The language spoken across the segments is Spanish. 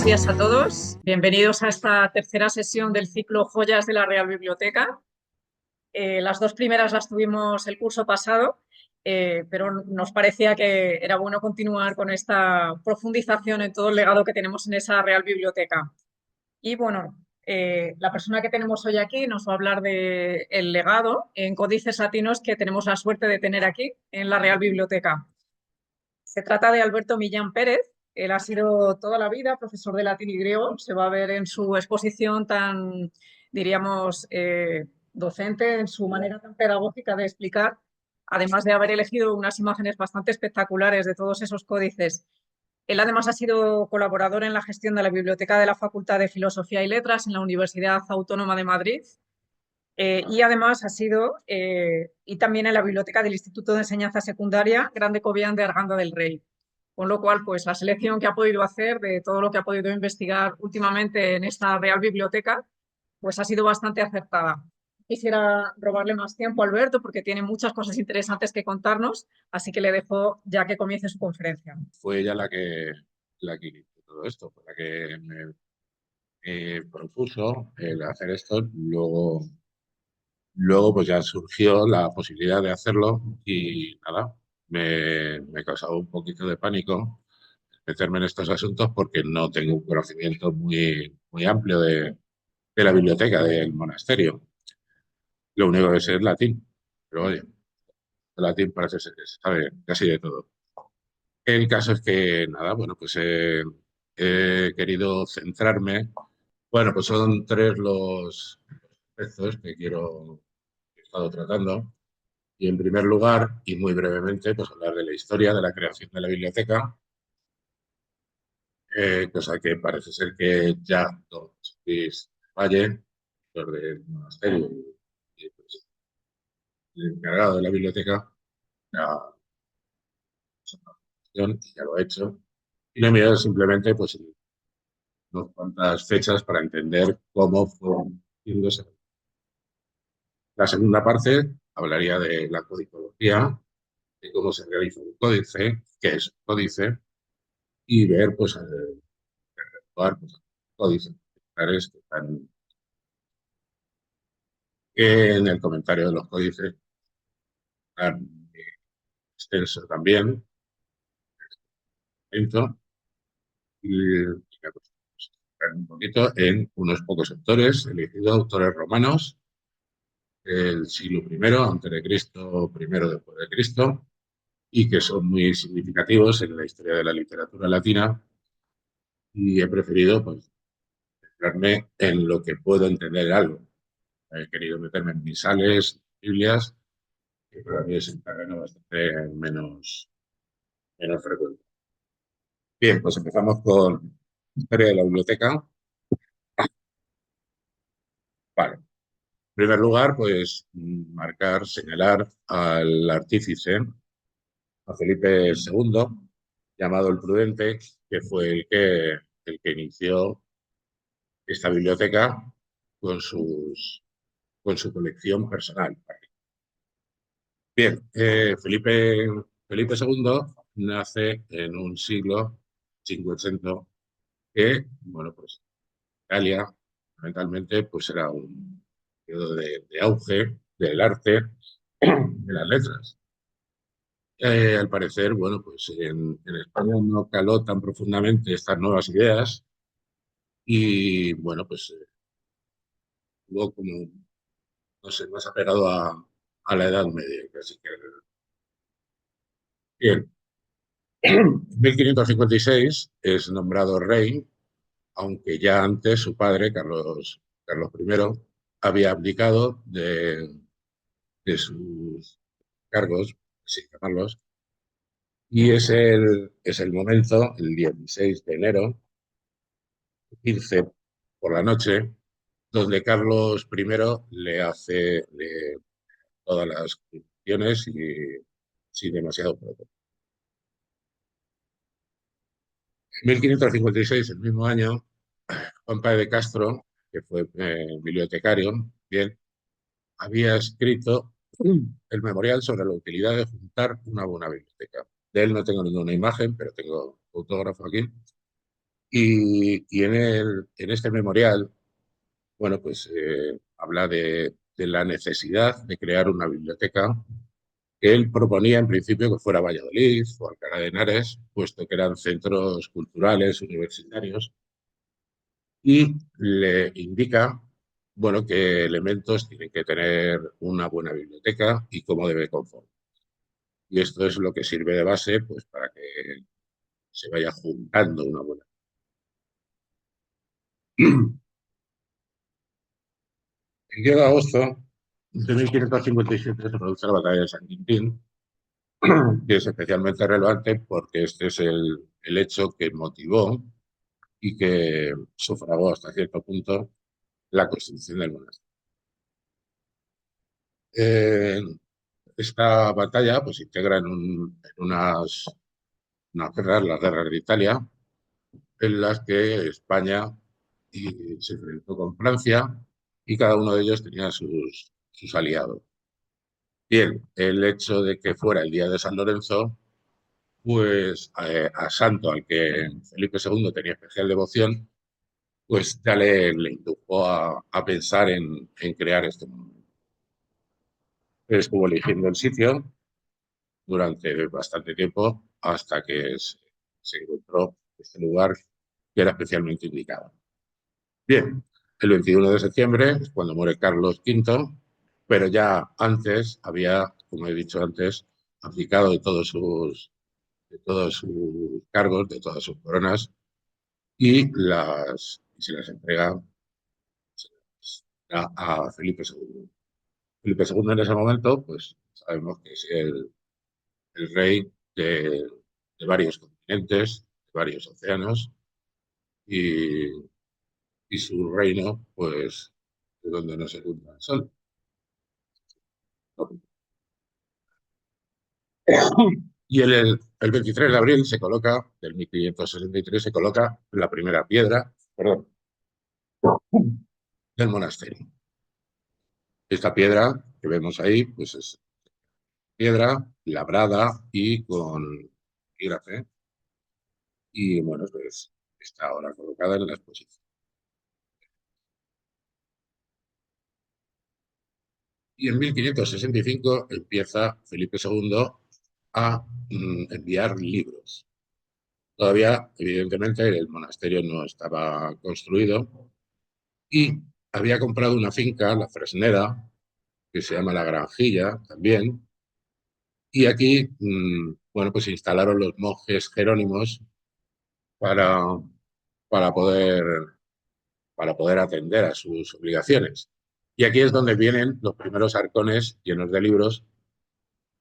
Buenos días a todos. Bienvenidos a esta tercera sesión del ciclo Joyas de la Real Biblioteca. Las dos primeras las tuvimos el curso pasado, pero nos parecía que era bueno continuar con esta profundización en todo el legado que tenemos en esa Real Biblioteca. Y bueno, la persona que tenemos hoy aquí nos va a hablar del legado en códices latinos que tenemos la suerte de tener aquí en la Real Biblioteca. Se trata de Alberto Millán Pérez. Él ha sido toda la vida profesor de latín y griego. Se va a ver en su exposición tan, diríamos, docente, en su manera tan pedagógica de explicar, además de haber elegido unas imágenes bastante espectaculares de todos esos códices. Él además ha sido colaborador en la gestión de la Biblioteca de la Facultad de Filosofía y Letras en la Universidad Autónoma de Madrid. Y además ha sido, y también en la biblioteca del Instituto de Enseñanza Secundaria Grande Cobián de Arganda del Rey. Con lo cual, pues la selección que ha podido hacer de todo lo que ha podido investigar últimamente en esta Real Biblioteca, pues ha sido bastante acertada. Quisiera robarle más tiempo a Alberto porque tiene muchas cosas interesantes que contarnos, así que le dejo ya que comience su conferencia. Fue ella la que inició todo esto, fue la que me propuso el hacer esto. Luego pues ya surgió la posibilidad de hacerlo y nada, me causaba un poquito de pánico meterme en estos asuntos porque no tengo un conocimiento muy amplio de la biblioteca del monasterio. Lo único que sé es latín, pero oye, el latín parece ser que se sabe casi de todo. El caso es que, nada, bueno, pues he querido centrarme. Bueno, pues son tres los aspectos que he estado tratando. Y en primer lugar, y muy brevemente, pues hablar de la historia de la creación de la biblioteca, cosa que parece ser que ya don Luis Valle, los del monasterio y, pues, el encargado de la biblioteca, ya, ya lo ha hecho. Y le he enviado simplemente pues, unas cuantas fechas para entender cómo fueron haciéndose. La segunda parte hablaría de la codicología, de cómo se realiza un códice, qué es un códice, y ver, pues, pues, códices particulares que están en el comentario de los códices, tan extenso también, lento, y pues, un poquito en unos pocos autores, elegido autores romanos, del siglo I antes de Cristo, primero después de Cristo, y que son muy significativos en la historia de la literatura latina, y he preferido pues, centrarme en lo que puedo entender algo. He querido meterme en misales, Biblias, que para mí es un terreno bastante menos frecuente. Bien, pues empezamos con historia de la biblioteca. Vale. En primer lugar, pues marcar, señalar al artífice, a Felipe II, llamado el Prudente, que fue el que inició esta biblioteca con, con su colección personal. Bien, Felipe II nace en un siglo 500 que, bueno, pues Italia, fundamentalmente, pues era un periodo de auge del arte, de las letras. Al parecer, bueno, pues en España no caló tan profundamente estas nuevas ideas y, bueno, pues hubo como, no sé, más apegado a la Edad Media, casi que. Bien, en 1556 es nombrado rey, aunque ya antes su padre, Carlos I, había abdicado de sus cargos, sin llamarlos, y es el momento, el 16 de enero, 15 por la noche, donde Carlos I le hace todas las condiciones y sin demasiado problema. En 1556, el mismo año, Juan Páez de Castro, que fue bibliotecario, bien, había escrito el memorial sobre la utilidad de juntar una buena biblioteca. De él no tengo ninguna imagen, pero tengo autógrafo aquí. Y en este memorial, bueno, pues habla de la necesidad de crear una biblioteca que él proponía en principio que fuera Valladolid o Alcalá de Henares, puesto que eran centros culturales, universitarios, y le indica, bueno, qué elementos tienen que tener una buena biblioteca y cómo debe conformar. Y esto es lo que sirve de base, pues, para que se vaya juntando una buena. El 10 de agosto de 1557 se produce la batalla de San Quintín, que es especialmente relevante porque este es el hecho que motivó y que sufragó hasta cierto punto la construcción del monasterio. Eh, esta batalla pues, se integra en unas guerras, las guerras de Italia, en las que España se enfrentó con Francia y cada uno de ellos tenía sus aliados. Bien, el hecho de que fuera el día de San Lorenzo, pues a santo al que Felipe II tenía especial devoción, pues ya le indujo a pensar en crear este monumento. Él estuvo eligiendo el sitio durante bastante tiempo hasta que se encontró este lugar que era especialmente indicado. Bien, el 21 de septiembre es cuando muere Carlos V, pero ya antes había, como he dicho antes, abdicado de todos sus cargos, de todas sus coronas, y se las entrega a Felipe II. Felipe II en ese momento, pues sabemos que es el rey de varios continentes, de varios océanos, y, y su reino, pues, de donde no se encuentra el sol. Y el 23 de abril se coloca, del 1563, se coloca la primera piedra, perdón, del monasterio. Esta piedra que vemos ahí, pues es piedra labrada y con epígrafe, y bueno, pues está ahora colocada en la exposición. Y en 1565 empieza Felipe II a enviar libros. Todavía, evidentemente, el monasterio no estaba construido y había comprado una finca, la Fresneda, que se llama La Granjilla también, y aquí, bueno, pues se instalaron los monjes jerónimos para, para poder, para poder atender a sus obligaciones. Y aquí es donde vienen los primeros arcones llenos de libros.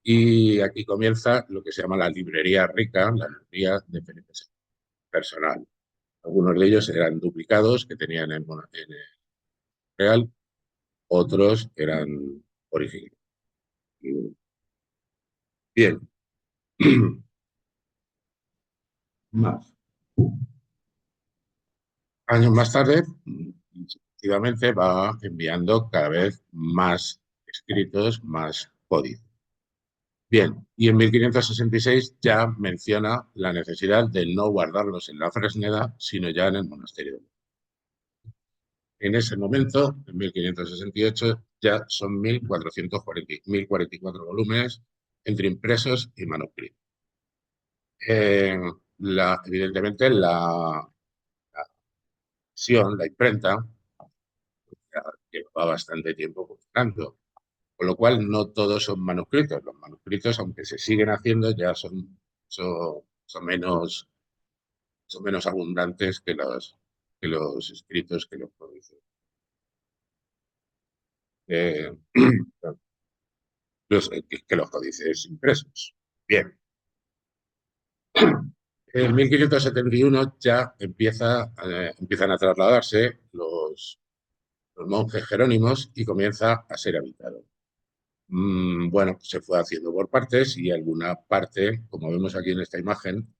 Y aquí comienza lo que se llama la librería rica, la librería de Felipe II, personal. Algunos de ellos eran duplicados que tenían en el Real, otros eran originales. Bien, más. Años más tarde, efectivamente, va enviando cada vez más escritos, más códices. Bien, y en 1566 ya menciona la necesidad de no guardarlos en la Fresneda, sino ya en el monasterio. En ese momento, en 1568, ya son 1.444 volúmenes entre impresos y manuscritos. Eh, evidentemente, la imprenta, ya llevaba bastante tiempo funcionando, con lo cual no todos son manuscritos. Los manuscritos, aunque se siguen haciendo, ya son menos abundantes que los escritos que los producen. Eh, que los códices impresos. Bien. En 1571 ya empiezan a trasladarse los monjes jerónimos y comienza a ser habitado. Bueno, se fue haciendo por partes y alguna parte, como vemos aquí en esta imagen,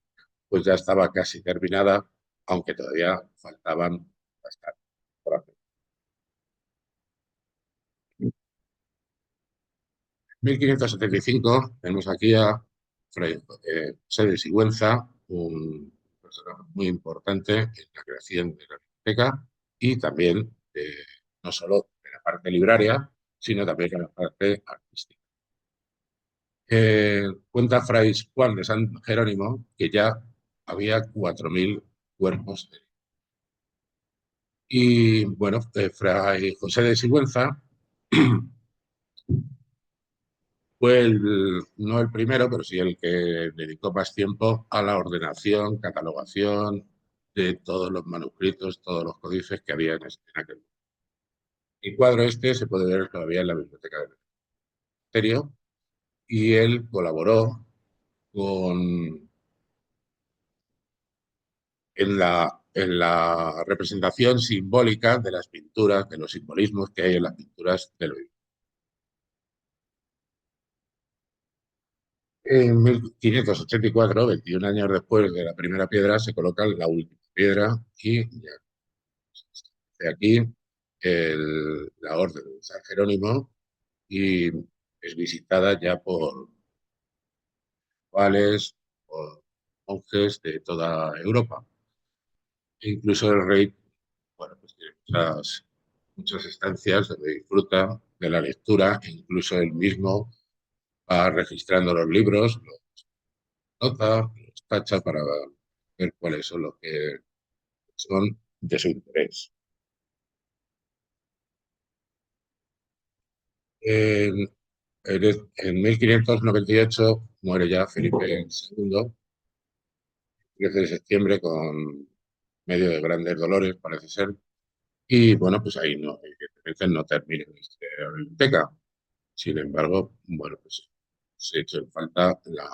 pues ya estaba casi terminada, aunque todavía faltaban bastante por hacer. 1575 tenemos aquí a Fray José de Sigüenza, un personaje muy importante en la creación de la biblioteca y también no solo de la parte libraria, sino también de la parte artística. Cuenta Fray Juan de San Jerónimo que ya había 4.000 cuerpos. Y bueno, Fray José de Sigüenza fue no el primero, pero sí el que dedicó más tiempo a la ordenación, catalogación de todos los manuscritos, todos los códices que había en aquel momento. El cuadro este se puede ver todavía en la biblioteca del ministerio y él colaboró con, en la representación simbólica de las pinturas, de los simbolismos que hay en las pinturas del libro. En 1584, 21 años después de la primera piedra, se coloca la última piedra y ya de aquí la Orden de San Jerónimo y es visitada ya por cuales, por monjes de toda Europa. E incluso el rey, bueno, pues tiene muchas estancias donde disfruta de la lectura, e incluso él mismo va registrando los libros, los nota, los tacha para ver cuáles son los que son de su interés. En, en 1598 muere ya Felipe II, 13 de septiembre, con medio de grandes dolores, parece ser. Y bueno, pues ahí no, evidentemente no termina la biblioteca. Sin embargo, bueno, pues se ha hecho en falta la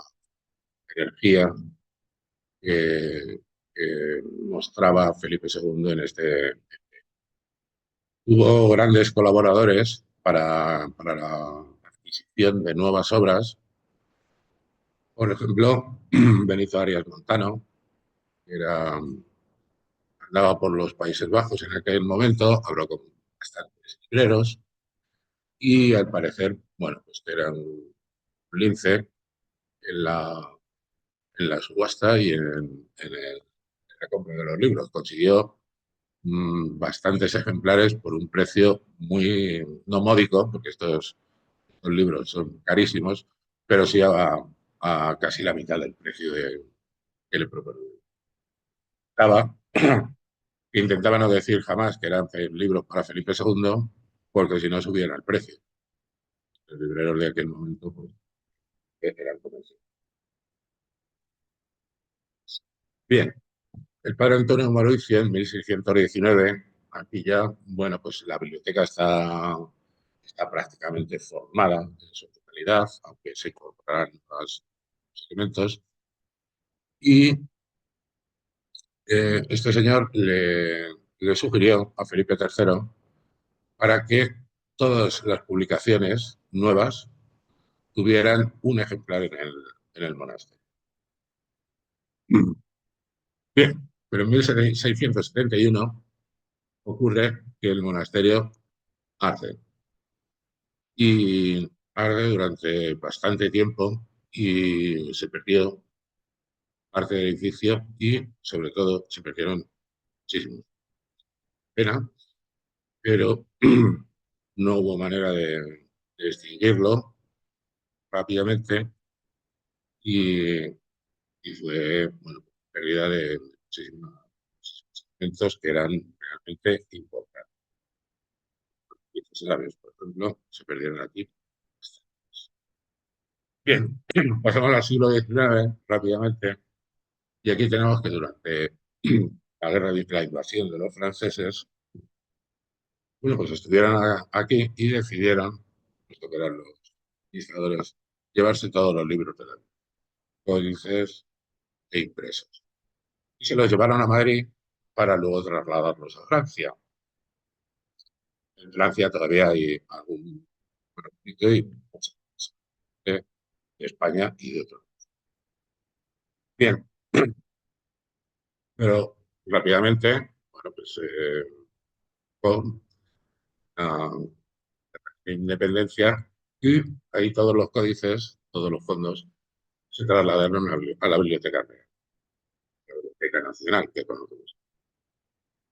energía que mostraba Felipe II en este. Hubo grandes colaboradores para la adquisición de nuevas obras. Por ejemplo, Benito Arias Montano, que andaba por los Países Bajos en aquel momento, habló con bastantes libreros y al parecer, bueno, pues era un lince en la subasta y en la compra de los libros. Consiguió bastantes ejemplares por un precio muy, no módico, porque estos libros son carísimos, pero sí a casi la mitad del precio que le proponía. Intentaba no decir jamás que eran libros para Felipe II, porque si no subían el precio. Los libreros de aquel momento pues, eran comerciales. Bien, el padre Antonio Mauricio en 1619, aquí ya, bueno, pues la biblioteca está prácticamente formada en su totalidad, aunque se incorporarán los elementos. Y este señor le sugirió a Felipe III para que todas las publicaciones nuevas tuvieran un ejemplar en el monasterio. Bien, pero en 1671 ocurre que el monasterio arde y arde durante bastante tiempo y se perdió parte del edificio y sobre todo se perdieron muchísimos. Pena, pero no hubo manera de extinguirlo rápidamente y, y fue, bueno, pérdida de muchísimos elementos que eran realmente importantes. Y sabios, por ejemplo, se perdieron aquí. Bien, pasamos al siglo XIX rápidamente y aquí tenemos que durante la guerra de la invasión de los franceses, bueno, pues estuvieron aquí y decidieron, puesto que eran los administradores, llevarse todos los libros de la códices e impresos. Y se los llevaron a Madrid para luego trasladarlos a Francia. En Francia todavía hay algún manuscrito y muchas cosas de España y de otros. Bien, pero rápidamente, bueno, pues con la independencia y ahí todos los códices, todos los fondos se trasladaron a la Biblioteca Real, la Biblioteca internacional que conocemos.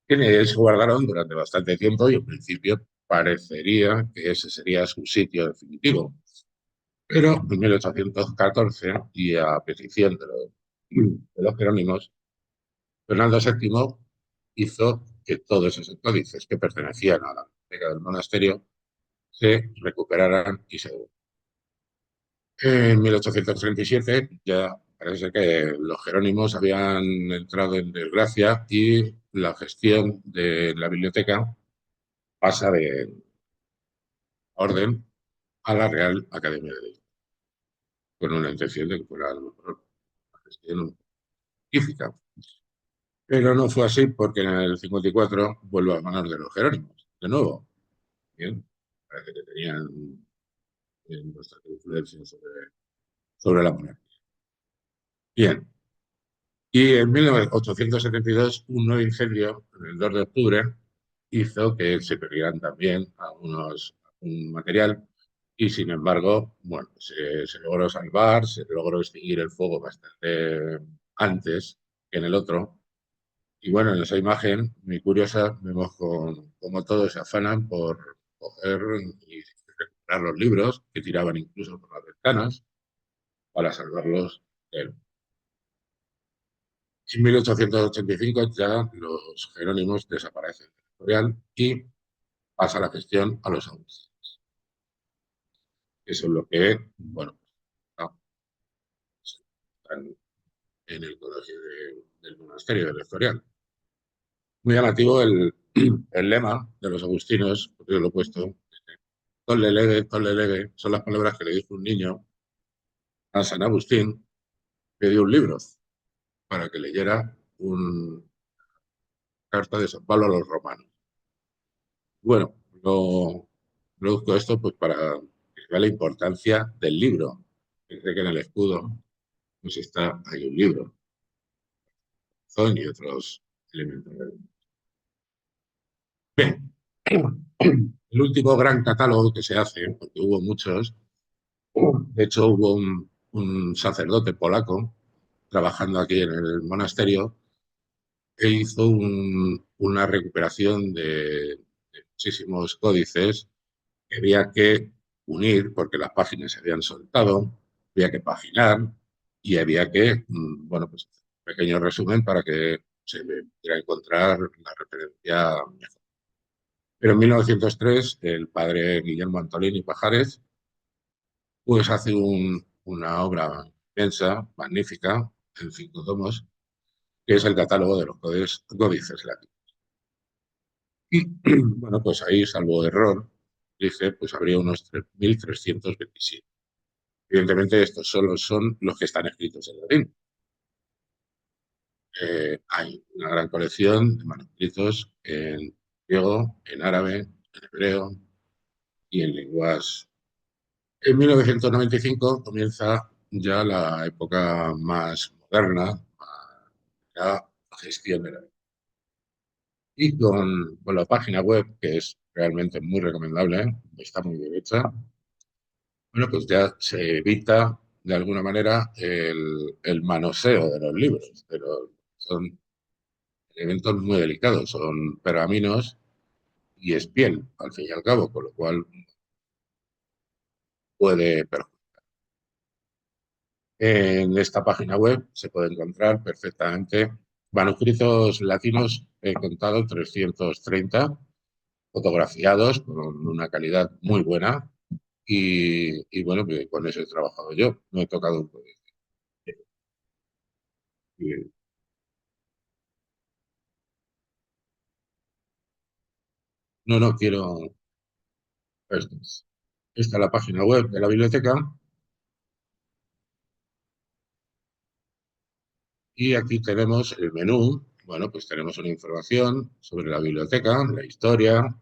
Que se guardaron durante bastante tiempo y en principio parecería que ese sería su sitio definitivo. Pero en 1814, y a petición de los jerónimos, Fernando VII hizo que todos esos códices que pertenecían a la biblioteca del monasterio se recuperaran y se... En 1837 ya parece que los jerónimos habían entrado en desgracia y la gestión de la biblioteca pasa de orden a la Real Academia de Leyes, con una intención de que fuera a lo mejor una gestión científica. Pero no fue así porque en el 54 vuelve a manos de los jerónimos, de nuevo. Bien, parece que tenían bastante influencia sobre la monarquía. Bien, y en 1872 un nuevo incendio, el 2 de octubre, hizo que se perdieran también un material y sin embargo, bueno, se logró salvar, se logró extinguir el fuego bastante antes que en el otro. Y bueno, en esa imagen, muy curiosa, vemos cómo todos se afanan por coger y recuperar los libros que tiraban incluso por las ventanas para salvarlos de él. En 1885 ya los jerónimos desaparecen del historial y pasa la gestión a los agustinos. Eso es lo que, bueno, están en el colegio del monasterio del Escorial. Muy llamativo el lema de los agustinos, porque yo lo he puesto, tolle leve, son las palabras que le dijo un niño a San Agustín, que dio un libro para que leyera una carta de San Pablo a los romanos. Bueno, lo produzco esto pues para que vea la importancia del libro. Fíjate que en el escudo pues hay un libro y otros elementos. Bien, el último gran catálogo que se hace, porque hubo muchos, de hecho hubo un sacerdote polaco trabajando aquí en el monasterio e hizo una recuperación de muchísimos códices que había que unir porque las páginas se habían soltado, había que paginar y había que, bueno, pues un pequeño resumen para que se pudiera encontrar la referencia mejor. Pero en 1903 el padre Guillermo Antolín Pajares pues hace una obra inmensa, magnífica, en 5 tomos, que es el catálogo de los códices latinos. Y bueno, pues ahí, salvo error, dice, pues habría unos 3.327. Evidentemente, estos solo son los que están escritos en latín. Hay una gran colección de manuscritos en griego, en árabe, en hebreo y en lenguas. En 1995 comienza ya la época más moderna, la gestión de la... Y con la página web, que es realmente muy recomendable, está muy bien hecha, bueno, pues ya se evita de alguna manera el manoseo de los libros, pero son elementos muy delicados, son pergaminos y es piel, al fin y al cabo, con lo cual puede perjudicar. En esta página web se puede encontrar perfectamente manuscritos latinos, he contado 330, fotografiados con una calidad muy buena y bueno, pues con eso he trabajado yo, no he tocado un proyecto. No quiero... Esta es la página web de la biblioteca y aquí tenemos el menú. Bueno, pues tenemos una información sobre la biblioteca, la historia,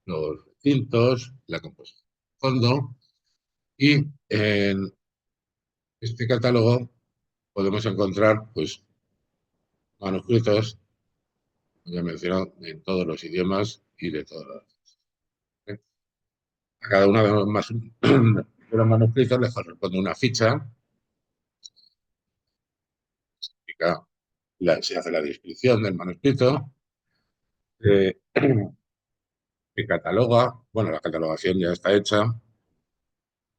los recintos, la composición del fondo y en este catálogo podemos encontrar pues manuscritos, como ya he mencionado, en todos los idiomas y de todas las... A cada uno de los manuscritos les corresponde una ficha se hace la descripción del manuscrito, se cataloga, bueno, la catalogación ya está hecha,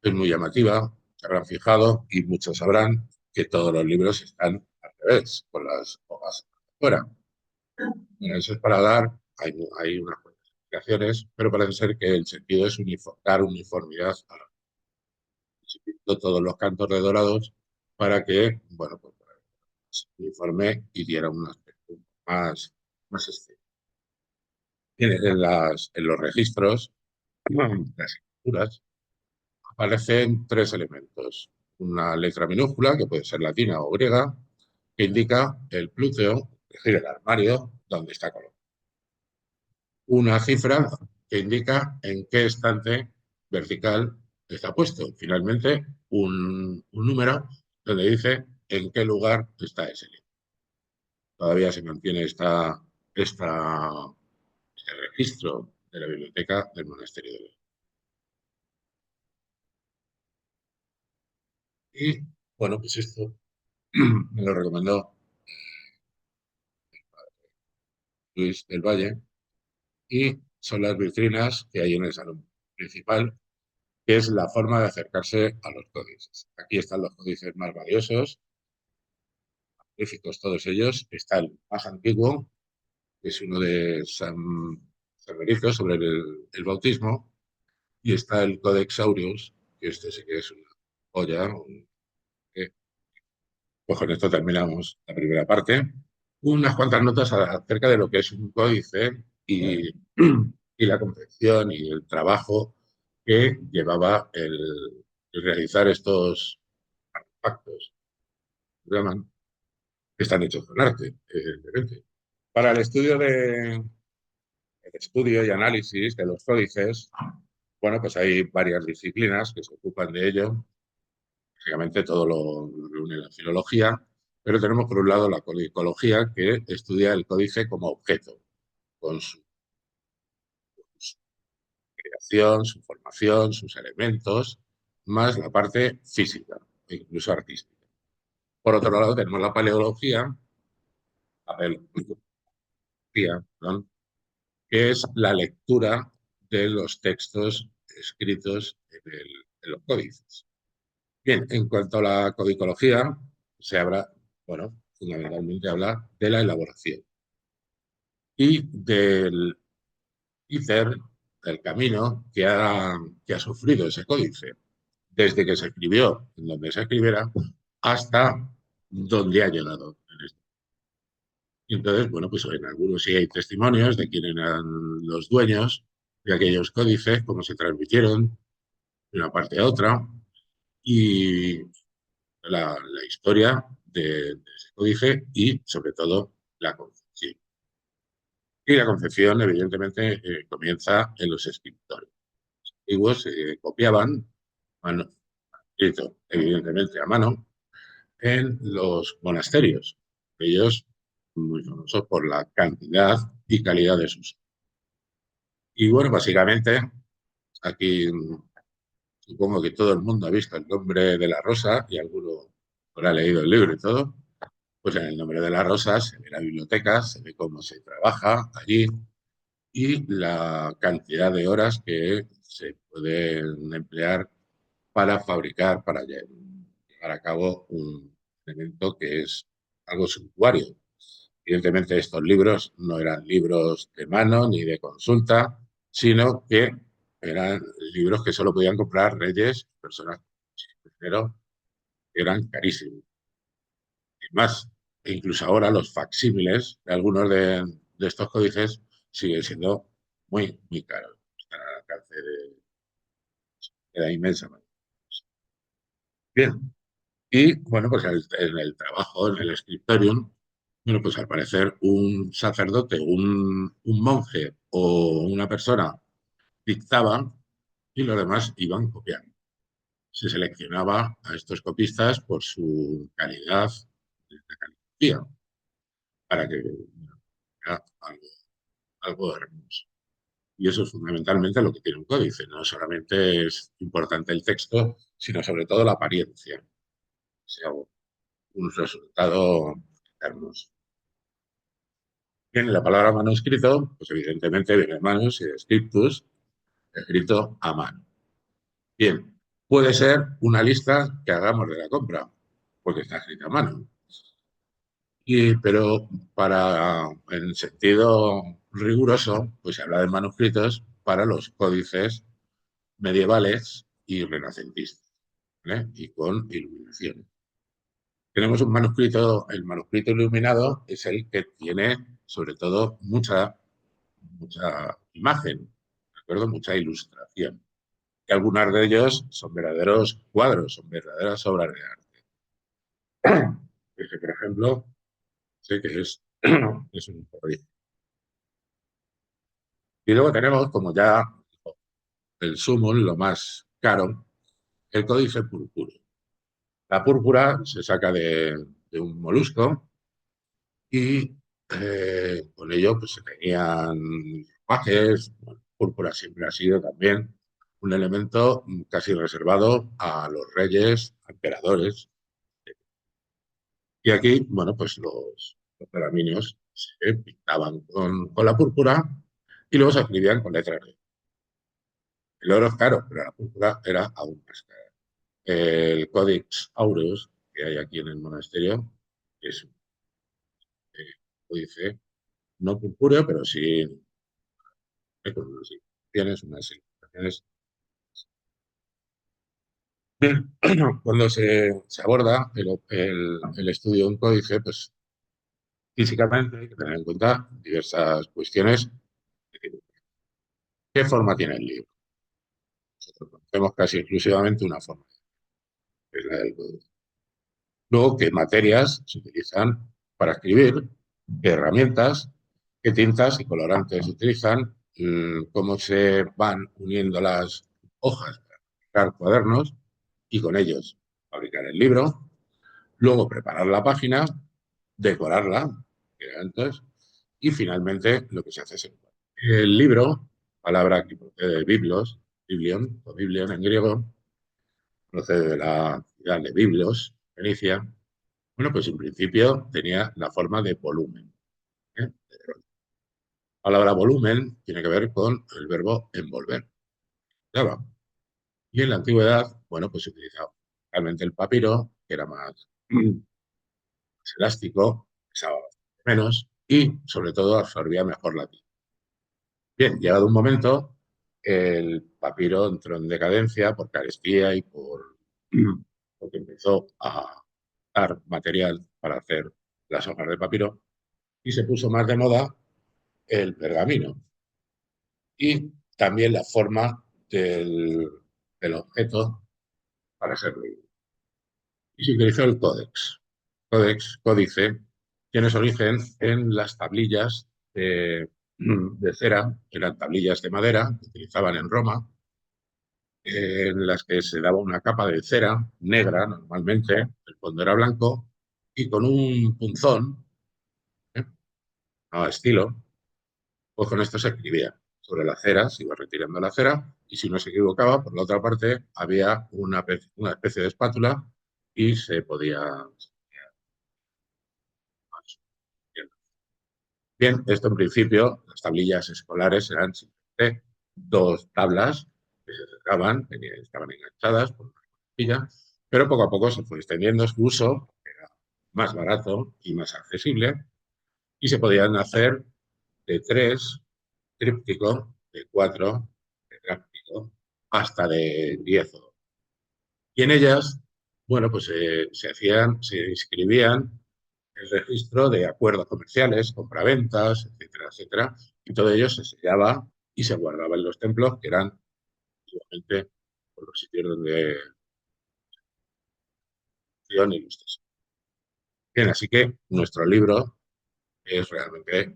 es muy llamativa, se habrán fijado y muchos sabrán que todos los libros están al revés, con las hojas fuera. Bueno, eso es para dar, hay unas cuantas explicaciones, pero parece ser que el sentido es dar uniformidad a todos los cantos de dorados para que, bueno, pues se uniforme y diera un aspecto más estético. En los registros, las escrituras, aparecen tres elementos. Una letra minúscula, que puede ser latina o griega, que indica el plúteo, es decir, el armario donde está colocado. Una cifra que indica en qué estante vertical está puesto. Finalmente, un número donde dice en qué lugar está ese libro. Todavía se mantiene este registro de la biblioteca del monasterio de León. Y bueno, pues esto me lo recomendó Luis del Valle y son las vitrinas que hay en el salón principal, que es la forma de acercarse a los códices. Aquí están los códices más valiosos, magníficos todos ellos. Está el más antiguo, que es uno de San Benito sobre el bautismo, y está el Codex Aureus, que este sí que es una joya. Pues con esto terminamos la primera parte. Unas cuantas notas acerca de lo que es un códice y la confección y el trabajo que llevaba el realizar estos artefactos, que llaman, que están hechos con arte, evidentemente. Para el estudio y análisis de los códices, bueno, pues hay varias disciplinas que se ocupan de ello. Básicamente todo lo reúne la filología, pero tenemos por un lado la codicología, que estudia el códice como objeto, con su creación, su formación, sus elementos, más la parte física e incluso artística. Por otro lado tenemos la paleología, perdón, que es la lectura de los textos escritos en los códices. Bien, en cuanto a la codicología, se habla, bueno, fundamentalmente habla de la elaboración y del íter, del camino que ha sufrido ese códice, desde que se escribió, en donde se escribiera, hasta donde ha llegado. Y entonces, bueno, pues en algunos sí hay testimonios de quién eran los dueños de aquellos códices, cómo se transmitieron de una parte a otra, y la historia de ese códice y, sobre todo, la concepción. Y la concepción, evidentemente, comienza en los escritores. Los antiguos copiaban, escrito evidentemente a mano, en los monasterios. Ellos muy famosos por la cantidad y calidad de sus. Y bueno, básicamente, aquí supongo que todo el mundo ha visto el nombre de la rosa y alguno habrá leído el libro y todo. Pues en el nombre de la rosa se ve la biblioteca, se ve cómo se trabaja allí y la cantidad de horas que se pueden emplear para fabricar, para llevar a cabo un elemento que es algo suntuario. Evidentemente estos libros no eran libros de mano ni de consulta, sino que eran libros que solo podían comprar reyes, personas pero eran carísimos. Y más, e incluso ahora los facsímiles de algunos de estos códices siguen siendo muy caros. Están al alcance de la inmensa mayoría. Bien, y bueno, pues en el trabajo, en el scriptorium, bueno, pues al parecer un sacerdote, un monje o una persona dictaban y los demás iban copiando. Se seleccionaba a estos copistas por su calidad de caligrafía para que era algo hermoso. Y eso es fundamentalmente lo que tiene un códice. No solamente es importante el texto, sino sobre todo la apariencia. O sea, un resultado hermoso. Bien, la palabra manuscrito, pues evidentemente viene de manus y de scriptus, escrito a mano. Bien, puede ser una lista que hagamos de la compra, porque está escrita a mano. Pero en sentido riguroso, pues se habla de manuscritos para los códices medievales y renacentistas, ¿vale? Y con iluminación. Tenemos un manuscrito, el manuscrito iluminado es el que tiene sobre todo mucha imagen, ¿de acuerdo? Mucha ilustración. Y algunos de ellos son verdaderos cuadros, son verdaderas obras de arte. Este, por ejemplo, sé que es un prodigio. Y luego tenemos, como ya el sumum, lo más caro, el códice purpúreo. La púrpura se saca de un molusco y con ello pues, se tenían ropajes. Bueno, púrpura siempre ha sido también un elemento casi reservado a los reyes, emperadores. Y aquí, bueno, pues los pergaminos se pintaban con la púrpura y luego se escribían con letras. El oro es caro, pero la púrpura era aún más cara. El Codex Aureus que hay aquí en el monasterio es un códice no purpúreo, pero sí con unas ilustraciones. Bien, cuando se aborda el estudio de un códice, pues físicamente hay que tener en cuenta diversas cuestiones. ¿Qué forma tiene el libro? Nosotros conocemos casi exclusivamente una forma, que es la del códice. Luego, ¿qué materias se utilizan para escribir? ¿Qué herramientas? ¿Qué tintas y colorantes se utilizan? ¿Cómo se van uniendo las hojas para crear cuadernos y con ellos fabricar el libro? Luego preparar la página, decorarla, que era antes, y finalmente lo que se hace es el libro, palabra que procede de biblos, biblion o biblion en griego, procede de la ciudad de Biblos, Fenicia. Bueno, pues en principio tenía la forma de volumen, ¿eh? La palabra volumen tiene que ver con el verbo envolver. Ya va. Y en la antigüedad, bueno, pues se utilizaba realmente el papiro, que era más elástico, pesaba menos y sobre todo absorbía mejor la tinta. Bien, llegado un momento, el papiro entró en decadencia por carestía y porque empezó a dar material para hacer las hojas de papiro y se puso más de moda el pergamino y también la forma del objeto para ser leído. Y se utilizó el códex. Códice, tiene su origen en las tablillas de cera, eran tablillas de madera que utilizaban en Roma, en las que se daba una capa de cera negra normalmente, el fondo era blanco, y con un punzón, a estilo, pues con esto se escribía sobre la cera, se iba retirando la cera, y si uno se equivocaba, por la otra parte había una especie de espátula y se podía... Bien, esto en principio, las tablillas escolares eran simplemente dos tablas que se acercaban, estaban enganchadas por una horquilla, pero poco a poco se fue extendiendo su uso, era más barato y más accesible, y se podían hacer de 3, tríptico, de 4, tetráptico, hasta de 10. Y en ellas, bueno, pues se inscribían el registro de acuerdos comerciales, compraventas, etcétera, etcétera, y todo ello se sellaba y se guardaba en los templos, que eran igualmente por los sitios donde y ilustración. Bien, así que nuestro libro es realmente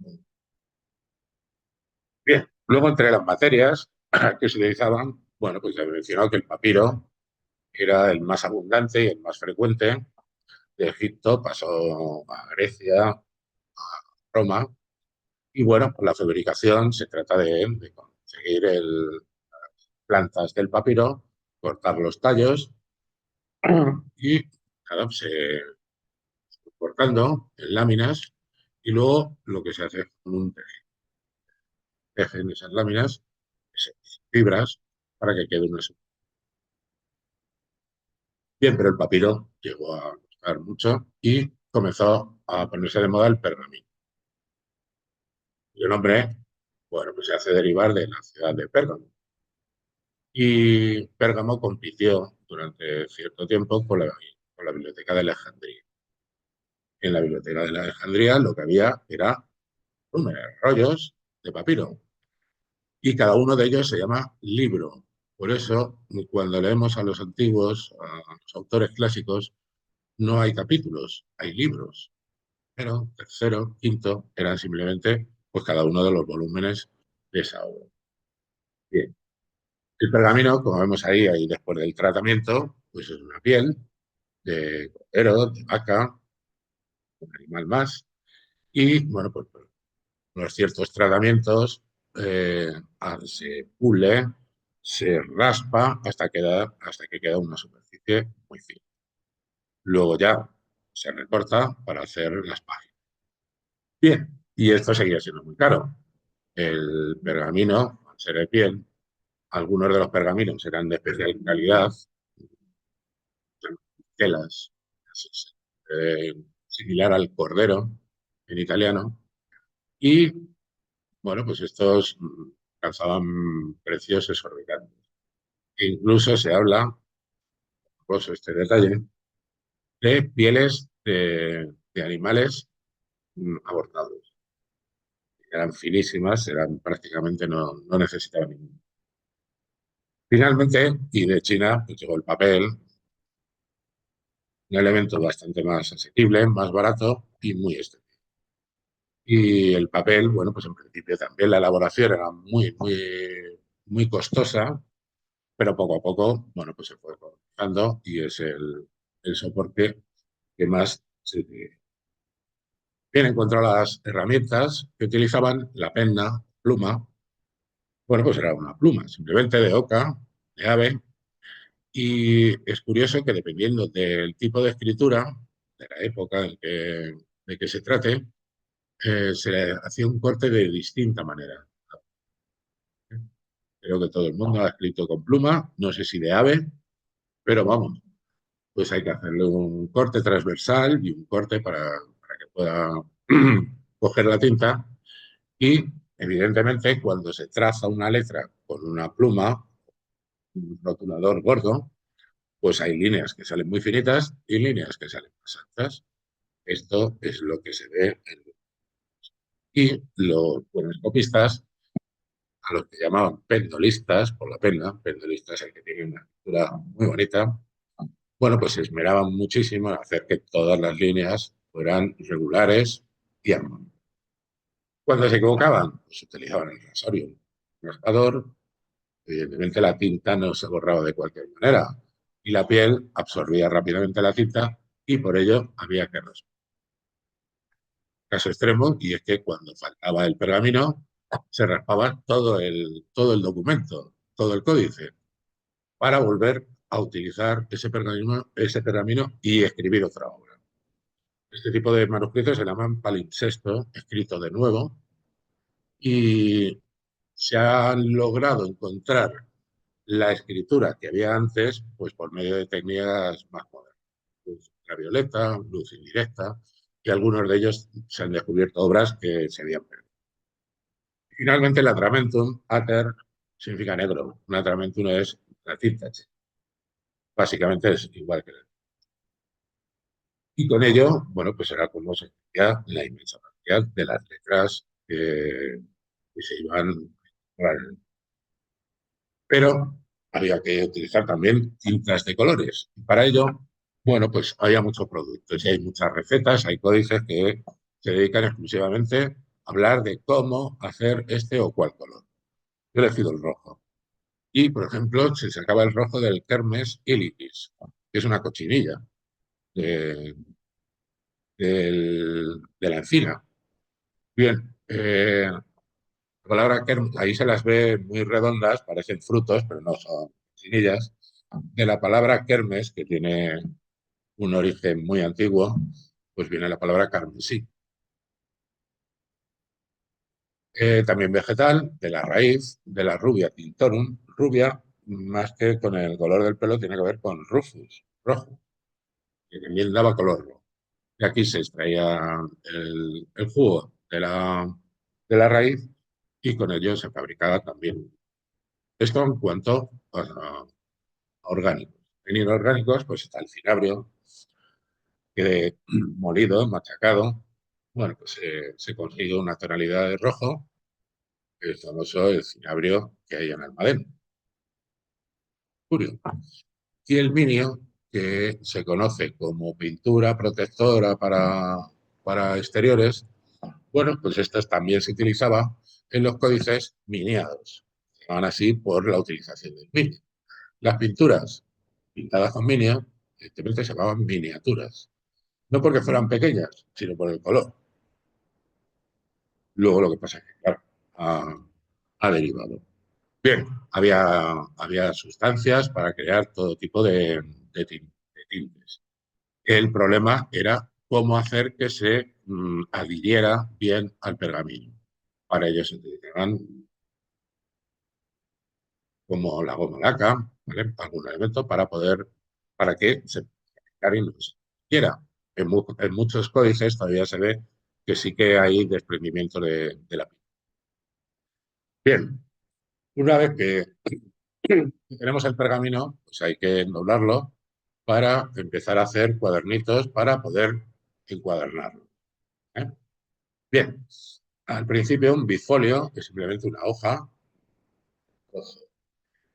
bien. Luego, entre las materias que se utilizaban, bueno, pues ya he mencionado que el papiro era el más abundante y el más frecuente. De Egipto pasó a Grecia, a Roma, y bueno, por la fabricación se trata de conseguir plantas del papiro, cortar los tallos y nada, se cortando en láminas Y luego lo que se hace es con un tejen esas láminas, esas fibras, para que quede una. Bien, pero el papiro llegó a gustar mucho y comenzó a ponerse de moda el pergamino. Y el nombre, bueno, pues se hace derivar de la ciudad de Pérgamo. Y Pérgamo compitió durante cierto tiempo con la Biblioteca de Alejandría. En la Biblioteca de Alejandría lo que había era rollos de papiro y cada uno de ellos se llama libro. Por eso, cuando leemos a los antiguos, a los autores clásicos, no hay capítulos, hay libros. Pero tercero, quinto, eran simplemente pues cada uno de los volúmenes de esa obra. Bien. El pergamino, como vemos ahí después del tratamiento, pues es una piel de cordero, de vaca, un animal más, y bueno, pues unos ciertos tratamientos eh, se pule, se raspa hasta que queda una superficie muy fina. Luego ya se recorta para hacer las páginas. Bien, y esto seguía siendo muy caro. El pergamino, al ser de piel, algunos de los pergaminos eran de especial calidad, telas, eh, similar al cordero en italiano, y bueno, pues estos alcanzaban precios exorbitantes. E incluso se habla, pues este detalle, de pieles de animales abortados. Eran finísimas, eran prácticamente no necesitaban ningún. Finalmente, y de China, pues llegó el papel, un elemento bastante más asequible, más barato y muy estético. Y el papel, bueno, pues en principio también la elaboración era muy costosa, pero poco a poco, bueno, pues se fue economizando y es el soporte que más se tiene. Bien, en cuanto a las herramientas que utilizaban, la penna, pluma, bueno, pues era una pluma, simplemente de oca, de ave, y es curioso que dependiendo del tipo de escritura, de la época de que se trate, se le hacía un corte de distinta manera. Creo que todo el mundo ha escrito con pluma, no sé si de ave, pero vamos, pues hay que hacerle un corte transversal y un corte para que pueda coger la tinta. Y evidentemente cuando se traza una letra con una pluma, un rotulador gordo, pues hay líneas que salen muy finitas y líneas que salen más anchas. Esto es lo que se ve y los buenos copistas, a los que llamaban pendolistas, por la pena, pendolista es el que tiene una escritura muy bonita, bueno, pues se esmeraban muchísimo en hacer que todas las líneas fueran regulares y armónicas. Cuando se equivocaban, pues utilizaban el rasorio, un raspador, evidentemente la tinta no se borraba de cualquier manera y la piel absorbía rápidamente la tinta y por ello había que raspar. Caso extremo, y es que cuando faltaba el pergamino, se raspaba todo el documento, todo el códice, para volver a utilizar ese pergamino y escribir otra obra. Este tipo de manuscritos se llaman palimpsesto, escrito de nuevo, y se ha logrado encontrar la escritura que había antes, pues por medio de técnicas más modernas. Luz ultravioleta, luz indirecta, y algunos de ellos se han descubierto obras que se habían perdido. Finalmente, el atramentum, ater, significa negro. Un atramentum es la tinta. Básicamente es igual que el. Y con ello, bueno, pues era como se hacía la inmensa mayoría de las letras que se iban. Pero había que utilizar también tintas de colores. Y para ello, bueno, pues había muchos productos y hay muchas recetas, hay códices que se dedican exclusivamente a hablar de cómo hacer este o cual color. Yo he elegido el rojo. Y, por ejemplo, se sacaba el rojo del Kermes ilicis, que es una cochinilla de, de la encina. Bien, la palabra kermes, ahí se las ve muy redondas, parecen frutos, pero no son cochinillas. De la palabra kermes, que tiene un origen muy antiguo, pues viene la palabra carmesí. También vegetal, de la raíz, de la rubia tintorum. Rubia, más que con el color del pelo, tiene que ver con rufus, rojo, que también daba color rojo. Y aquí se extraía el jugo de la raíz y con ello se fabricaba también. Esto en cuanto a orgánicos. En inorgánicos, pues está el cinabrio, que molido, machacado, bueno, pues se consigue una tonalidad de rojo, que es famoso el cinabrio que hay en Almadén. Curioso. Y el minio, que se conoce como pintura protectora para exteriores, bueno, pues esto también se utilizaba en los códices miniados. Se llaman así por la utilización del minio. Las pinturas pintadas con minio, evidentemente se llamaban miniaturas. No porque fueran pequeñas, sino por el color. Luego lo que pasa es que, claro, ha derivado. Bien, había sustancias para crear todo tipo de tintes. El problema era cómo hacer que se adhiriera bien al pergamino. Para ello se utilizaban como la goma laca, ¿vale? Algún elemento para que se aplicara y no se quiera. En muchos códices todavía se ve que sí que hay desprendimiento de la piel. Bien, una vez que tenemos el pergamino, pues hay que doblarlo para empezar a hacer cuadernitos para poder encuadernarlo, ¿eh? Bien, al principio un bifolio, que es simplemente una hoja,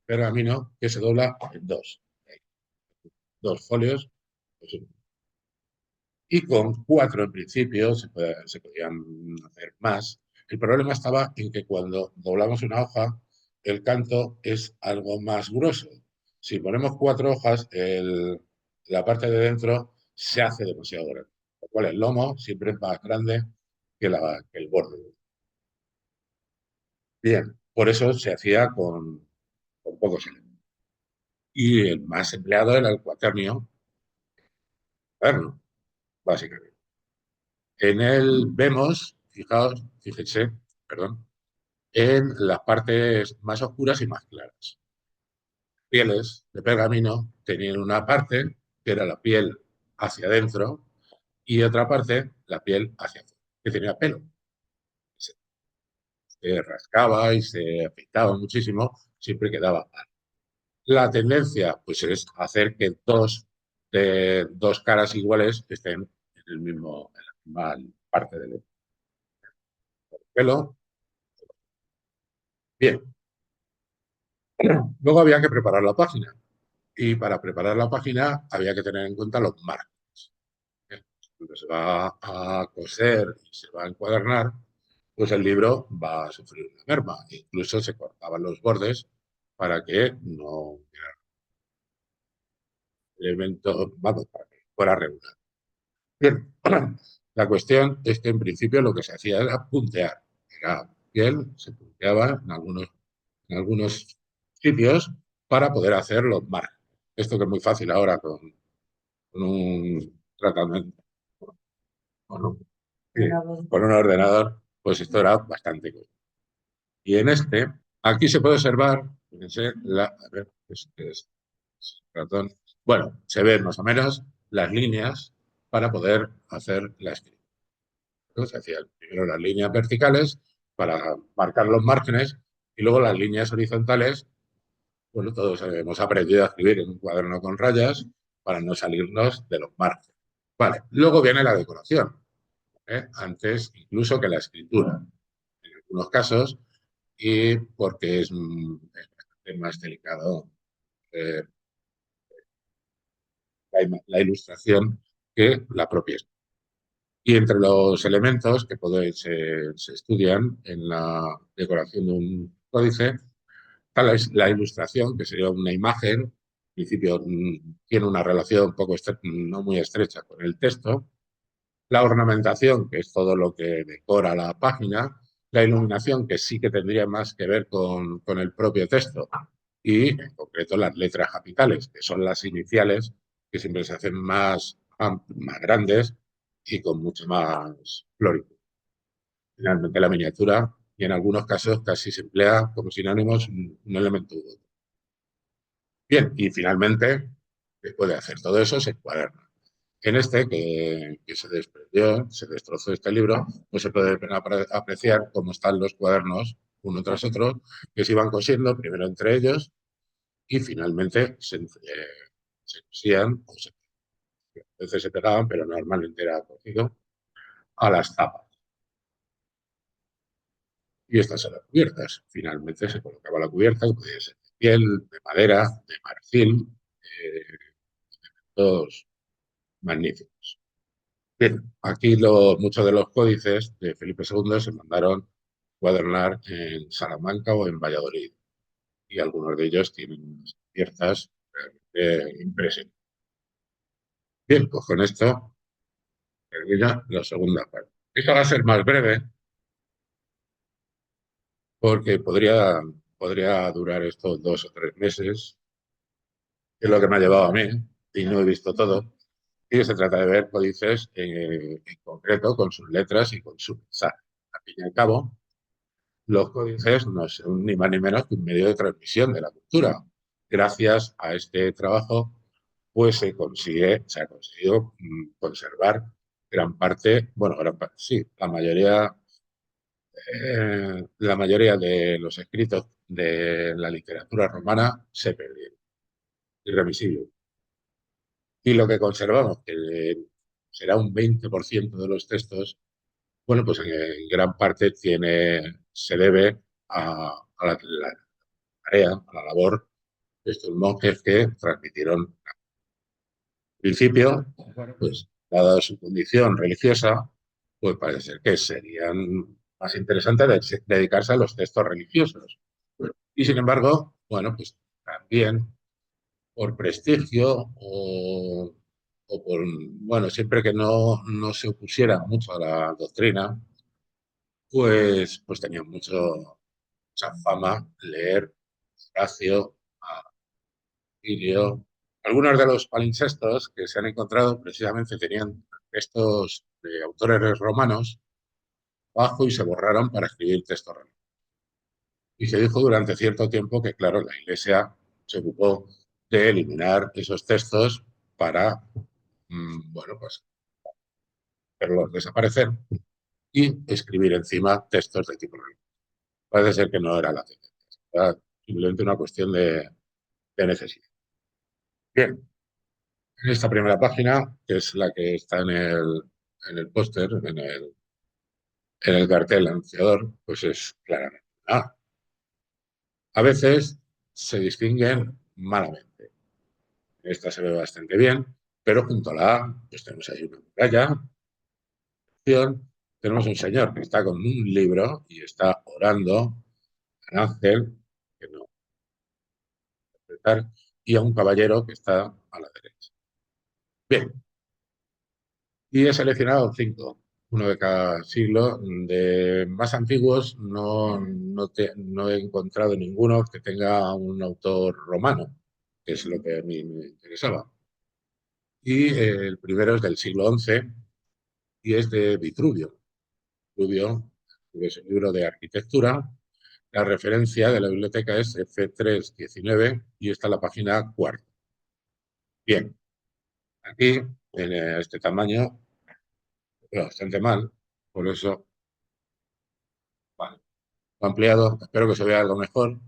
pergamino, que se dobla en dos folios, pues, y con cuatro en principio se podían hacer más. El problema estaba en que cuando doblamos una hoja, el canto es algo más grueso. Si ponemos cuatro hojas, la parte de dentro se hace demasiado grande, lo cual el lomo siempre es más grande que el borde. Bien, por eso se hacía con pocos elementos. Y el más empleado era el cuaternio, cuaderno, básicamente. En él vemos, fíjense, perdón, en las partes más oscuras y más claras. Pieles de pergamino tenían una parte que era la piel hacia adentro y otra parte la piel hacia afuera, que tenía pelo. Se rascaba y se afeitaba muchísimo, siempre quedaba mal. La tendencia pues es hacer que dos caras iguales estén en la misma parte del pelo. Bien, luego había que preparar la página. Y para preparar la página había que tener en cuenta los márgenes. Cuando se va a coser y se va a encuadernar, pues el libro va a sufrir una merma. Incluso se cortaban los bordes para que no hubiera elementos, vamos, para que fuera regular. Bien, la cuestión es que en principio lo que se hacía era puntear. Era piel, se punteaba en algunos sitios para poder hacer los márgenes. Esto que es muy fácil ahora con un tratamiento, con un, sí, con un ordenador, pues esto era bastante cool. Y en aquí se puede observar, fíjense, a ver, ratón. Bueno, se ven más o menos las líneas para poder hacer la escritura. Se hacían primero las líneas verticales para marcar los márgenes y luego las líneas horizontales. Bueno, todos hemos aprendido a escribir en un cuaderno con rayas para no salirnos de los márgenes. Vale, luego viene la decoración, ¿eh? Antes incluso que la escritura, en algunos casos, y porque es bastante más delicado eh, la ilustración que la propia escritura. Y entre los elementos que se estudian en la decoración de un códice, está la ilustración, que sería una imagen, en principio tiene una relación un poco no muy estrecha con el texto, la ornamentación, que es todo lo que decora la página, la iluminación, que sí que tendría más que ver con el propio texto, y en concreto las letras capitales, que son las iniciales, que siempre se hacen más grandes y con mucho más florido. Finalmente la miniatura, y en algunos casos casi se emplea como sinónimos un elemento u otro. Bien, y finalmente, después de hacer todo eso, se encuaderna. En este, que se desprendió, se destrozó este libro, pues se puede apreciar cómo están los cuadernos uno tras otro, que se iban cosiendo primero entre ellos y finalmente se cosían, o a veces se pegaban, pero normalmente era cosido a las tapas. Y estas eran cubiertas. Finalmente se colocaba la cubierta, que podía ser de piel, de madera, de marfil, todos magníficos. Bien, aquí muchos de los códices de Felipe II se mandaron cuadernar en Salamanca o en Valladolid, y algunos de ellos tienen unas piezas realmente impresionantes. Bien, pues con esto termina la segunda parte. Esta va a ser más breve porque podría durar estos 2 o 3 meses, que es lo que me ha llevado a mí, y no he visto todo. Y se trata de ver códices en concreto, con sus letras y con su mensaje. Al fin y al cabo, los códices no son ni más ni menos que un medio de transmisión de la cultura. Gracias a este trabajo, pues se ha conseguido conservar gran parte, bueno, sí, la mayoría de los escritos de la literatura romana se perdieron, irreversible. Y lo que conservamos, que será un 20% de los textos, bueno, pues en gran parte se debe a la tarea, a la labor de estos monjes que transmitieron. Al principio, bueno, pues dada su condición religiosa, pues parece ser que serían más interesantes dedicarse a los textos religiosos. Y sin embargo, bueno, pues también por prestigio o por, bueno, siempre que no se opusiera mucho a la doctrina, pues tenían mucha fama leer Horacio, a Virgilio. Algunos de los palimpsestos que se han encontrado precisamente tenían textos de autores romanos bajo y se borraron para escribir textos romanos. Y se dijo durante cierto tiempo que, claro, la Iglesia se ocupó de eliminar esos textos para, bueno, pues hacerlos desaparecer y escribir encima textos de tipo religioso. Parece ser que no era la tendencia, era simplemente una cuestión de necesidad. Bien, en esta primera página, que es la que está en el póster, en el cartel anunciador, pues es claramente A. A veces se distinguen malamente. Esta se ve bastante bien, pero junto a la A, pues tenemos ahí una muralla. Tenemos un señor que está con un libro y está orando al ángel, que no interpretar, y a un caballero que está a la derecha. Bien, y he seleccionado 5, uno de cada siglo. De más antiguos no he encontrado ninguno que tenga un autor romano, que es lo que a mí me interesaba. Y el primero es del siglo XI y es de Vitruvio. Vitruvio es un libro de arquitectura. La referencia de la biblioteca es F319 y está en la página cuarta. Bien, aquí en este tamaño bastante mal, por eso, vale, lo he ampliado, espero que se vea algo mejor.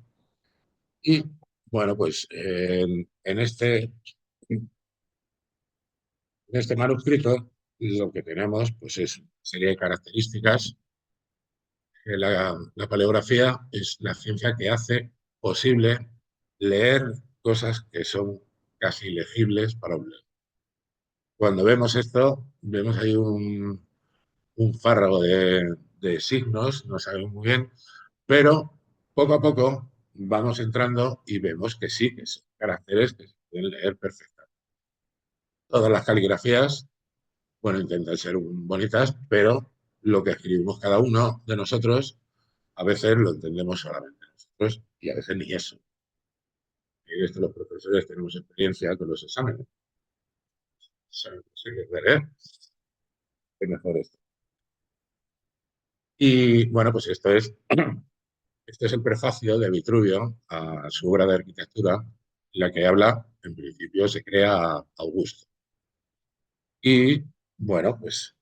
Y bueno, pues en este manuscrito lo que tenemos pues es una serie de características. La paleografía es la ciencia que hace posible leer cosas que son casi ilegibles para un lector. Cuando vemos esto, vemos ahí un fárrago de signos, no sabemos muy bien, pero poco a poco vamos entrando y vemos que sí, que son caracteres que se pueden leer perfectamente. Todas las caligrafías, bueno, intentan ser bonitas, pero lo que escribimos cada uno de nosotros, a veces lo entendemos solamente nosotros y a veces ni eso. Y esto los profesores tenemos experiencia con los exámenes. Sabemos que leer es mejor esto. Y bueno, pues este es el prefacio de Vitruvio a su obra de arquitectura, en la que habla, en principio, se crea Augusto. Y bueno, pues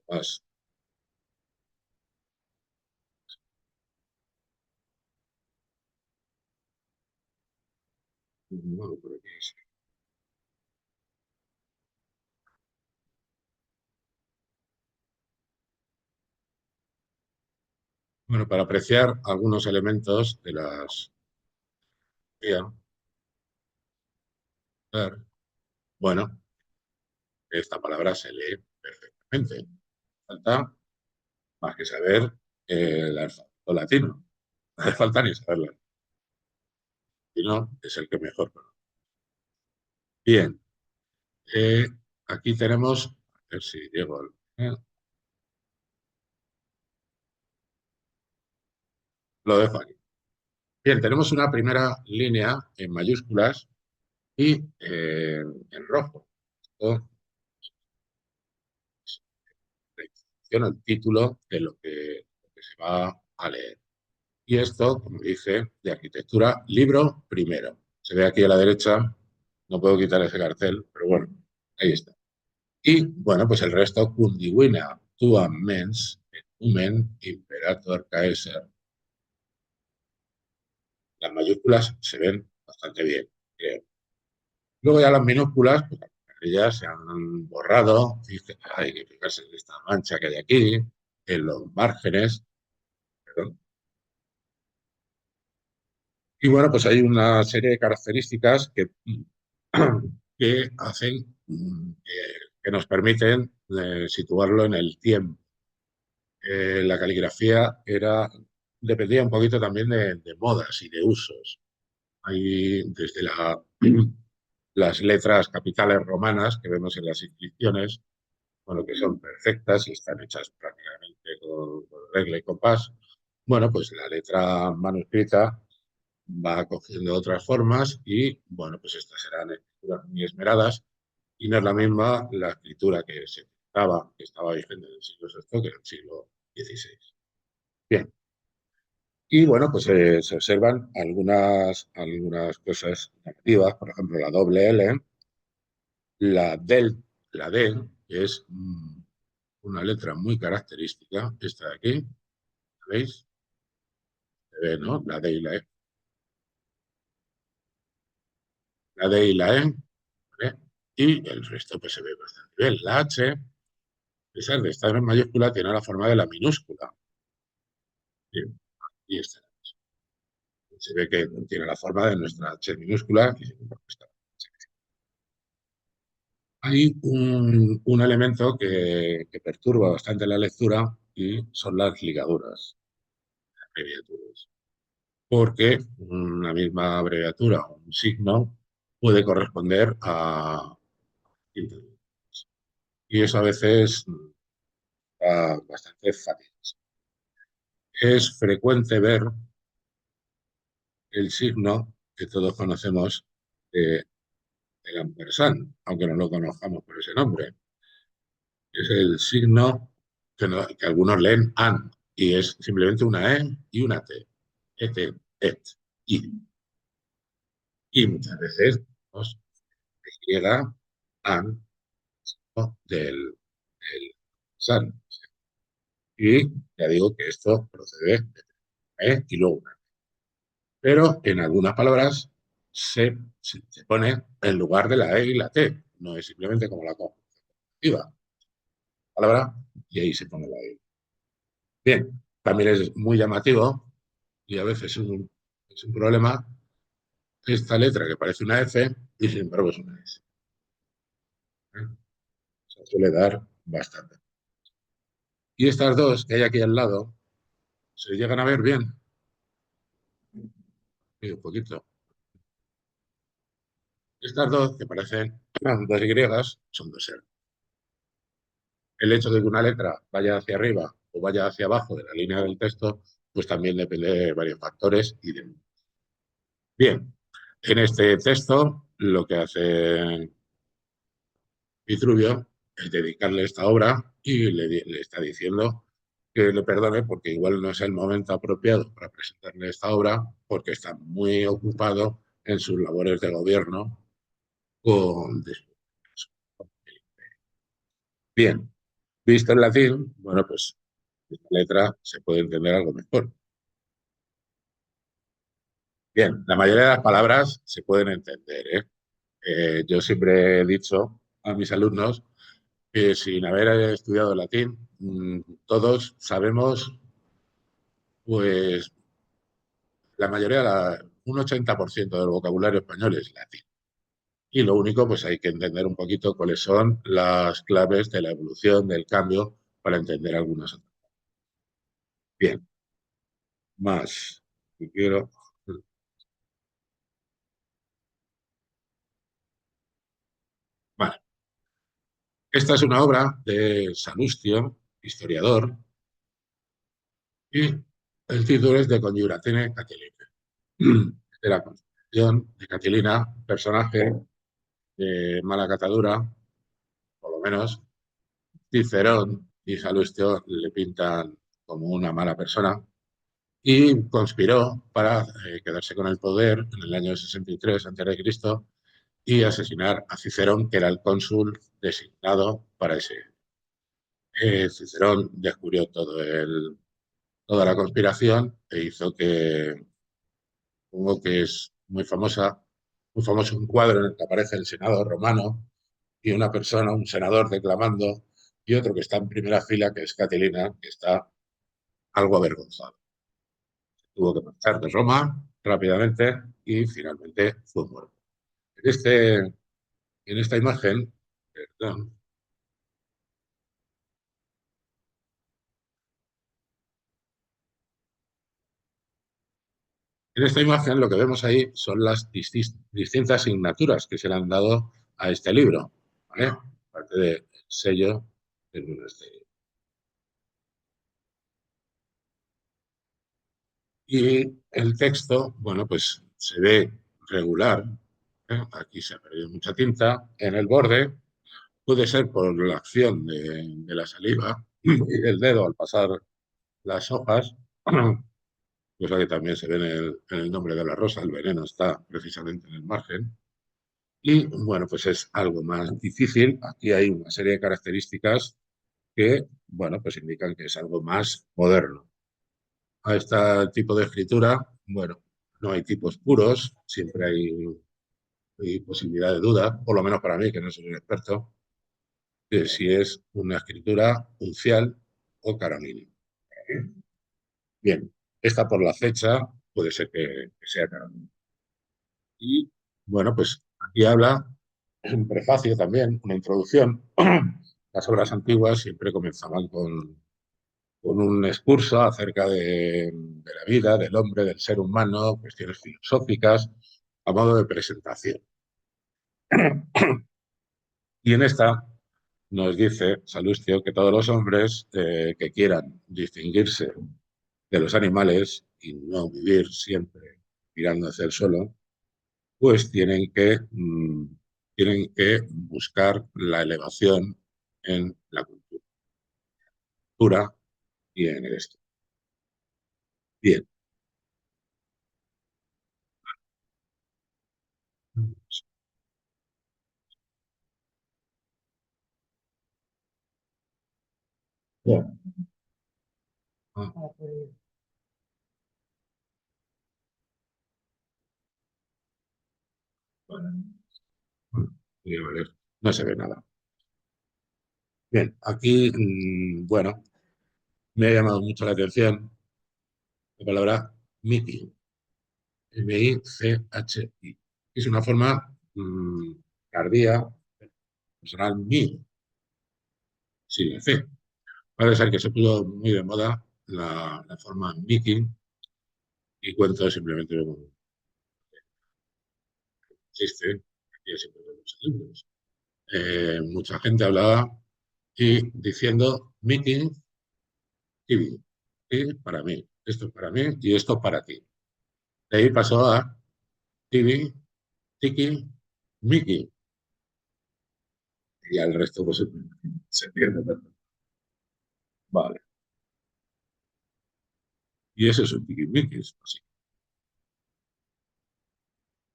más. Bueno, por aquí sí. Bueno, para apreciar algunos elementos de las... Bien, bueno, esta palabra se lee perfectamente. Falta más que saber el alfabeto latino. No hace falta ni saberlo. Latino es el que mejor conoce. Bien, eh, aquí tenemos, a ver si llego lo dejo aquí. Bien, tenemos una primera línea en mayúsculas y en rojo. Esto el título de lo que se va a leer. Y esto, como dice, de arquitectura, libro primero. Se ve aquí a la derecha, no puedo quitar ese cartel, pero bueno, ahí está. Y bueno, pues el resto, Cundiwina, tuam mens, humen, imperator caeser. Las mayúsculas se ven bastante bien, creo. Luego ya las minúsculas, pues ya se han borrado, dice, hay que fijarse en esta mancha que hay aquí, en los márgenes, perdón. Y bueno, pues hay una serie de características que hacen que nos permiten situarlo en el tiempo. La caligrafía dependía un poquito también de modas y de usos. Hay desde las letras capitales romanas que vemos en las inscripciones, bueno, que son perfectas y están hechas prácticamente con regla y compás. Bueno, pues la letra manuscrita va cogiendo otras formas y, bueno, pues estas serán escrituras muy esmeradas y no es la misma la escritura que estaba vigente en el siglo VI que en el siglo XVI. Bien, y bueno, pues se observan algunas cosas llamativas, por ejemplo, la doble L, la D, que es una letra muy característica, esta de aquí, ¿veis? Se ve, ¿no? La D y la E. La D y la E, ¿vale? Y el resto pues se ve bastante bien. La H, a pesar de estar en mayúscula, tiene la forma de la minúscula. Bien, y esta se ve que tiene la forma de nuestra H minúscula. Hay un elemento que perturba bastante la lectura y son las ligaduras, abreviaturas. Porque una misma abreviatura o un signo puede corresponder a intervalos. Y eso a veces da bastante fatigas. Es frecuente ver el signo que todos conocemos del ampersand, aunque no lo conozcamos por ese nombre. Es el signo que algunos leen AN, y es simplemente una E y una T. Et, et, I. Y muchas veces nos llega AN, ¿no? del SAN. Y ya digo que esto procede de E y luego una. Pero en algunas palabras se pone en lugar de la E y la T. No es simplemente como la conjugativa palabra y ahí se pone la E. Bien, también es muy llamativo y a veces es un problema esta letra que parece una F y sin embargo es una S. ¿Eh? Se suele dar bastante. Y estas dos que hay aquí al lado se llegan a ver bien. Sí, un poquito. Estas dos que parecen dos Y son dos R. El hecho de que una letra vaya hacia arriba o vaya hacia abajo de la línea del texto, pues también depende de varios factores y de... Bien, en este texto lo que hace Vitruvio dedicarle esta obra y le está diciendo que le perdone porque igual no es el momento apropiado para presentarle esta obra porque está muy ocupado en sus labores de gobierno con... Bien, visto en latín, bueno, pues la letra se puede entender algo mejor. Bien, la mayoría de las palabras se pueden entender, ¿eh? Yo siempre he dicho a mis alumnos que sin haber estudiado latín, todos sabemos, pues la mayoría, un 80% del vocabulario español es latín. Y lo único, pues hay que entender un poquito cuáles son las claves de la evolución, del cambio, para entender algunas otras. Bien, más. Y quiero. Vale. Esta es una obra de Salustio, historiador, y el título es De Conjuratene Catilina. De la concepción de Catilina, personaje de mala catadura, por lo menos. Cicerón y Salustio le pintan como una mala persona y conspiró para quedarse con el poder en el año 63 a.C. y asesinar a Cicerón, que era el cónsul designado para ese. Cicerón descubrió toda la conspiración e hizo que, supongo que es muy famoso un cuadro en el que aparece el senador romano y una persona, un senador declamando, y otro que está en primera fila, que es Catilina, que está algo avergonzado. Tuvo que marchar de Roma rápidamente y finalmente fue muerto. En, este, en esta imagen, perdón, en esta imagen lo que vemos ahí son las distintas asignaturas que se le han dado a este libro, ¿vale? Parte del sello del monasterio. Y el texto, bueno, pues se ve regular, ¿eh? Aquí se ha perdido mucha tinta. En el borde puede ser por la acción de la saliva y del dedo al pasar las hojas, cosa que también se ve en el nombre de la rosa, el veneno está precisamente en el margen. Y bueno, pues es algo más difícil. Aquí hay una serie de características que, bueno, pues indican que es algo más moderno. A este tipo de escritura, bueno, no hay tipos puros, siempre hay posibilidad de duda, por lo menos para mí, que no soy un experto, de si es una escritura uncial o caronínica. Bien, esta por la fecha puede ser que sea caronínica. Y bueno, pues aquí habla un prefacio también, una introducción. Las obras antiguas siempre comenzaban con un excurso acerca de la vida, del hombre, del ser humano, cuestiones filosóficas, a modo de presentación. Y en esta nos dice Salustio que todos los hombres que quieran distinguirse de los animales y no vivir siempre mirando hacia el suelo, pues tienen que buscar la elevación en la cultura y en el estudio. Bien. Bien. Ah, bueno, a ver, no se ve nada. Bien, aquí, bueno, me ha llamado mucho la atención la palabra MICHI, M-I-C-H-I. Es una forma tardía, personal, mi, sin C. Parece ser que se puso muy de moda la forma Mickey y cuento simplemente como existe, y siempre vemos en libros. Mucha gente hablaba y diciendo Mickey, TV, y para mí, esto es para mí y esto es para ti. De ahí pasó a TV, Tiki, Mickey. y al resto pues se pierde. Vale. Y eso es un tiquismiquis, así.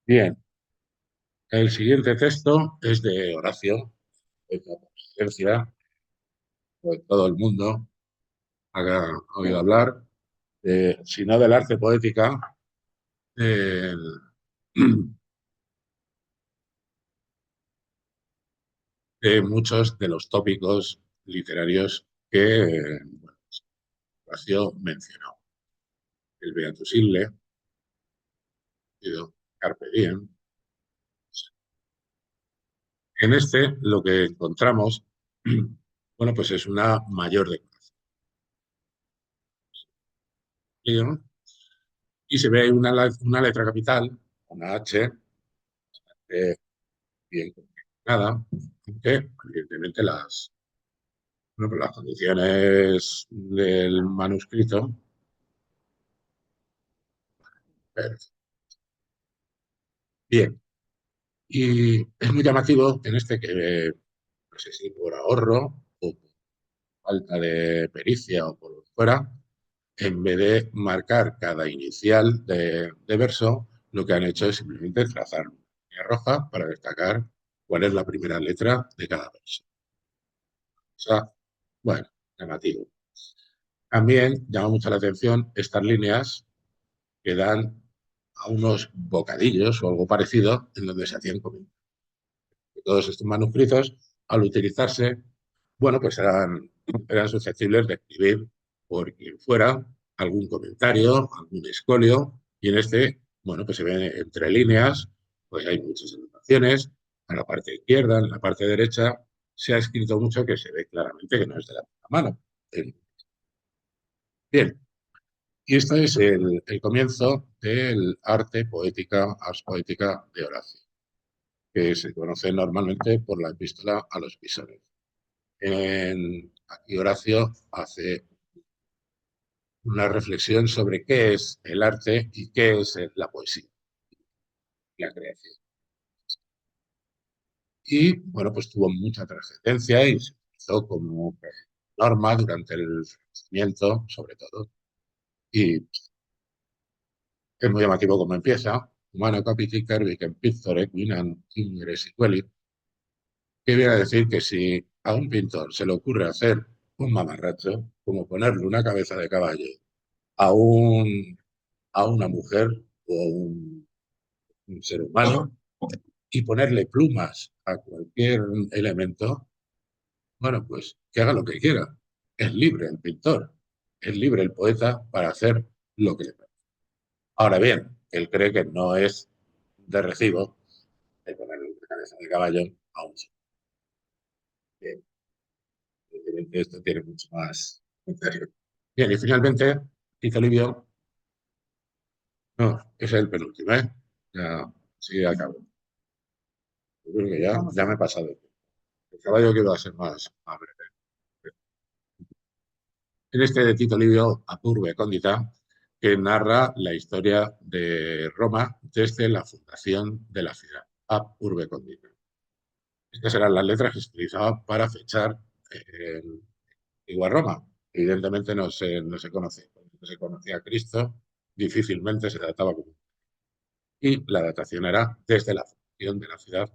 Bien, el siguiente texto es de Horacio, es la presencia, pues todo el mundo ha oído hablar, si no del arte poética, del- de muchos de los tópicos literarios que bueno, Horacio mencionó. El Beatus Ille, el Carpe Diem. En este lo que encontramos, bueno, pues es una mayor decoración y se ve una letra capital, una H, bien combinada, que evidentemente bueno, pues las condiciones del manuscrito. Bien, y es muy llamativo en este que, no sé si por ahorro o por falta de pericia o por lo que fuera, en vez de marcar cada inicial de verso, lo que han hecho es simplemente trazar una línea roja para destacar cuál es la primera letra de cada verso. O sea, bueno, llamativo. También llama mucho la atención estas líneas que dan a unos bocadillos o algo parecido en donde se hacían comentarios. Todos estos manuscritos, al utilizarse, bueno, pues eran susceptibles de escribir por quien fuera algún comentario, algún escolio, y en este, bueno, pues se ven entre líneas, pues hay muchas anotaciones, a la parte izquierda, en la parte derecha, se ha escrito mucho que se ve claramente que no es de la misma mano. Bien, y este es el comienzo del arte poética, ars poética de Horacio, que se conoce normalmente por la epístola a los Pisones. Aquí Horacio hace una reflexión sobre qué es el arte y qué es la poesía, la creación. Y bueno, pues tuvo mucha trascendencia y se utilizó como norma durante el Renacimiento, sobre todo. Y es muy llamativo cómo empieza. Humano capiti cervicem pictore quinam ingres sequelit, que viene a decir que si a un pintor se le ocurre hacer un mamarracho, como ponerle una cabeza de caballo a, un, a una mujer o un ser humano y ponerle plumas a cualquier elemento, bueno, pues que haga lo que quiera. Es libre el pintor, es libre el poeta para hacer lo que le parece. Ahora bien, él cree que no es de recibo el ponerle una cabeza de caballo a un ser. Evidentemente esto tiene mucho más comentario. Bien, y finalmente, Tito Livio, no, ese es el penúltimo, ¿eh? Ya, sí, acabo. Yo creo que ya me he pasado. El caballo que va a ser más breve. En este de Tito Livio, Apurbe Condita, que narra la historia de Roma desde la fundación de la ciudad, Ab Urbe Condita. Estas eran las letras que se utilizaban para fechar eh, igual Roma. Evidentemente no se conoce. Cuando se conocía a Cristo, difícilmente se databa como. Y la datación era desde la fundación de la ciudad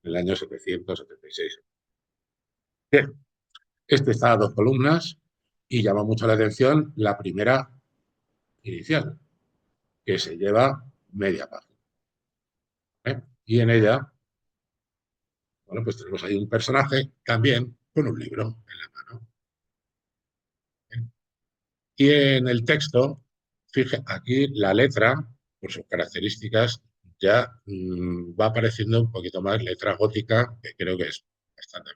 en el año 776. Bien, este está a dos columnas y llama mucho la atención la primera inicial, que se lleva media página. ¿Eh? Y en ella, bueno, pues tenemos ahí un personaje también con un libro en la mano. ¿Eh? Y en el texto, fíjate, aquí la letra, por sus características, ya va apareciendo un poquito más letra gótica, que creo que es bastante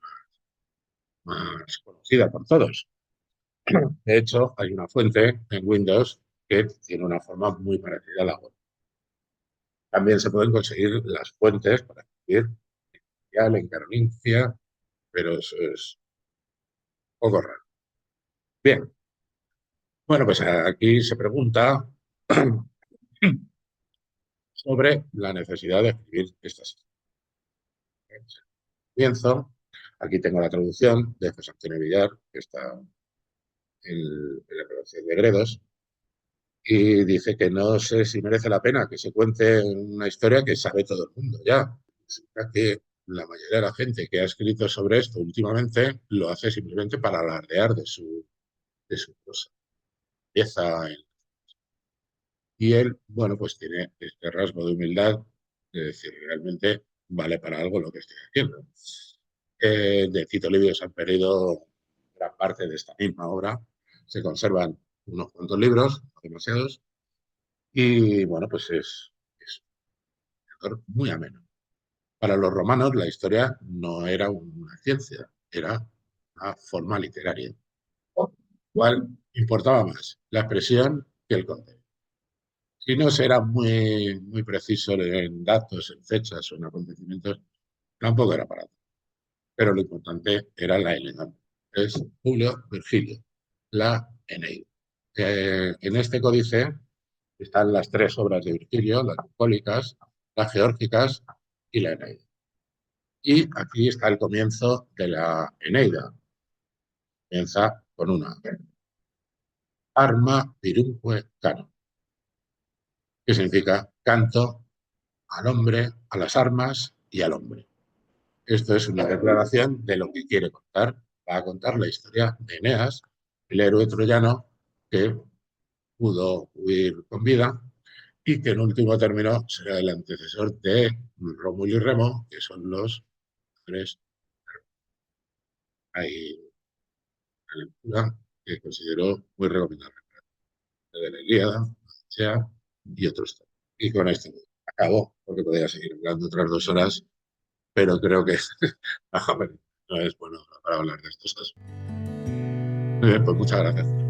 más conocida por todos. De hecho, hay una fuente en Windows que tiene una forma muy parecida a la web. También se pueden conseguir las fuentes para escribir en carolingia, pero eso es un poco raro. Bien, bueno, pues aquí se pregunta sobre la necesidad de escribir estas comienzo. Aquí tengo la traducción de José Antonio Villar, que está en la colección de Gredos, y dice que no sé si merece la pena que se cuente una historia que sabe todo el mundo ya. Resulta que la mayoría de la gente que ha escrito sobre esto últimamente lo hace simplemente para alardear de su cosa. Empieza y él, bueno, pues tiene este rasgo de humildad de decir, realmente vale para algo lo que estoy haciendo. De Tito Livio se han perdido gran parte de esta misma obra. Se conservan unos cuantos libros, no demasiados, y bueno, pues es un autor muy ameno. Para los romanos la historia no era una ciencia, era una forma literaria. ¿Cuál importaba más? La expresión que el contenido. Si no se era muy preciso en datos, en fechas o en acontecimientos, tampoco era para tanto. Pero lo importante era la elegancia. Es Julio Virgilio, la Eneida. En este códice están las tres obras de Virgilio, las bucólicas, las geórgicas y la Eneida. Y aquí está el comienzo de la Eneida. Comienza con una arma virumque cano, que significa canto al hombre, a las armas y al hombre. Esto es una declaración de lo que quiere contar. Va a contar la historia de Eneas, el héroe troyano que pudo huir con vida y que en último término será el antecesor de Rómulo y Remo, que son los tres. Hay una lectura que considero muy recomendable, de la Ilíada, Odisea y otros temas. Y con esto acabo, porque podría seguir hablando otras 2 horas, pero creo que no es bueno para hablar de estos casos. Muy bien, pues muchas gracias.